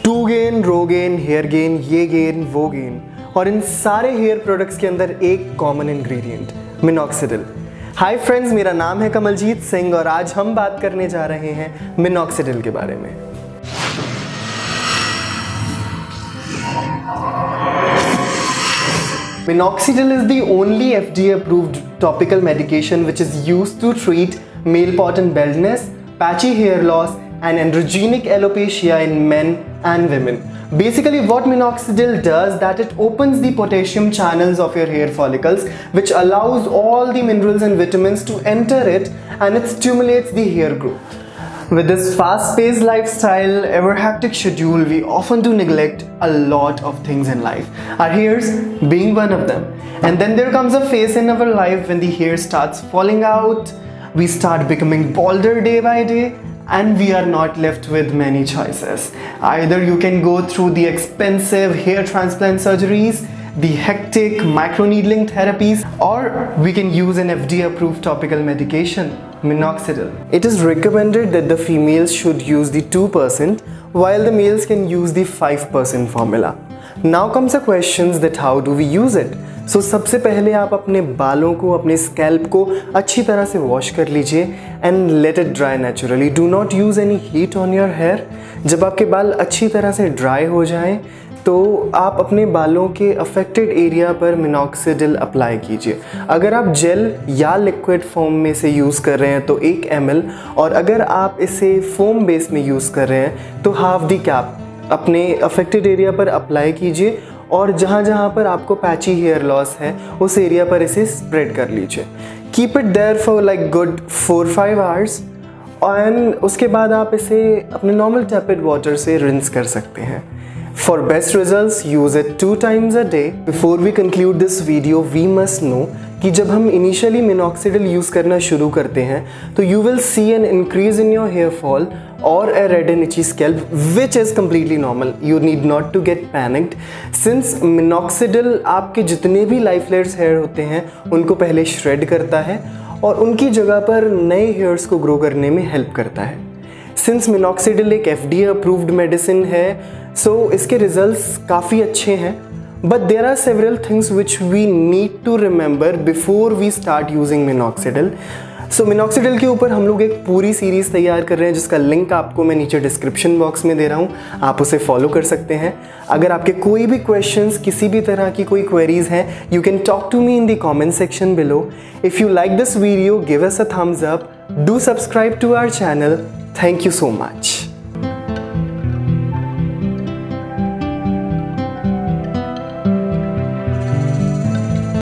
To gain, Rogaine, hair gain, ये gain, वो gain, और इन सारे हेयर प्रोडक्ट्स के अंदर एक common ingredient, minoxidil. Hi friends, मेरा नाम है कमलजीत सिंह और आज हम बात करने जा रहे हैं मिनॉक्सिडिल के बारे में। Minoxidil is the only FDA approved topical medication which is used to treat male pattern baldness, patchy hair loss and androgenic alopecia in men and women. Basically what Minoxidil does that it opens the potassium channels of your hair follicles, which allows all the minerals and vitamins to enter it, and it stimulates the hair growth. With this fast-paced lifestyle, ever hectic schedule, we often do neglect a lot of things in life, our hairs being one of them. And then there comes a phase in our life when the hair starts falling out, we start becoming balder day by day, and we are not left with many choices. Either you can go through the expensive hair transplant surgeries, the hectic microneedling therapies, or we can use an FDA-approved topical medication, Minoxidil. It is recommended that the females should use the 2% while the males can use the 5% formula. Now comes the questions that how do we use it? So सबसे पहले आप अपने बालों को, अपने scalp को अच्छी तरह से वॉश कर लीजिए and let it dry naturally. Do not use any heat on your hair. जब आपके बाल अच्छी तरह से ड्राई हो जाएं तो आप अपने बालों के अफेक्टेड एरिया पर मिनॉक्सिडिल अप्लाई कीजिए। अगर आप जेल या लिक्विड फॉर्म में से यूज़ कर रहे हैं तो 1 ml, और अगर आप इसे फोम बेस में यूज़ कर रहे हैं तो हाफ दी कैप अपने अफेक्टेड एरिया पर अप्लाई कीजिए, और जहाँ जहाँ पर आपको पैची हेयर लॉस है उस एरिया पर इसे स्प्रेड कर लीजिए। Keep it there for like good 4-5 hours, और उसके बाद आप इसे अपने नॉर्मल टैपेड वाटर से रिंस कर सकते हैं। For best results, use it 2 times a day. Before we conclude this video, we must know कि जब हम initially minoxidil use करना शुरू करते हैं तो you will see an increase in your hair fall or a red and itchy scalp, which is completely normal. You need not to get panicked since minoxidil आपके जितने भी life layers hair होते हैं उनको पहले shred करता है और उनकी जगह पर नए hairs को grow करने में help करता है। सिंस मिनॉक्सिडिल एक FDA अप्रूव्ड मेडिसिन है, सो इसके रिजल्ट्स काफ़ी अच्छे हैं, but there are several things which we need to remember before we start using minoxidil. So minoxidil के ऊपर हम लोग एक पूरी सीरीज़ तैयार कर रहे हैं जिसका लिंक आपको मैं नीचे डिस्क्रिप्शन बॉक्स में दे रहा हूँ, आप उसे फॉलो कर सकते हैं। अगर आपके कोई भी क्वेश्चंस, किसी भी तरह की कोई क्वेरीज हैं, you can talk to me in the comment section below. If you like this video, give us a thumbs up, do subscribe to our channel. Thank you so much.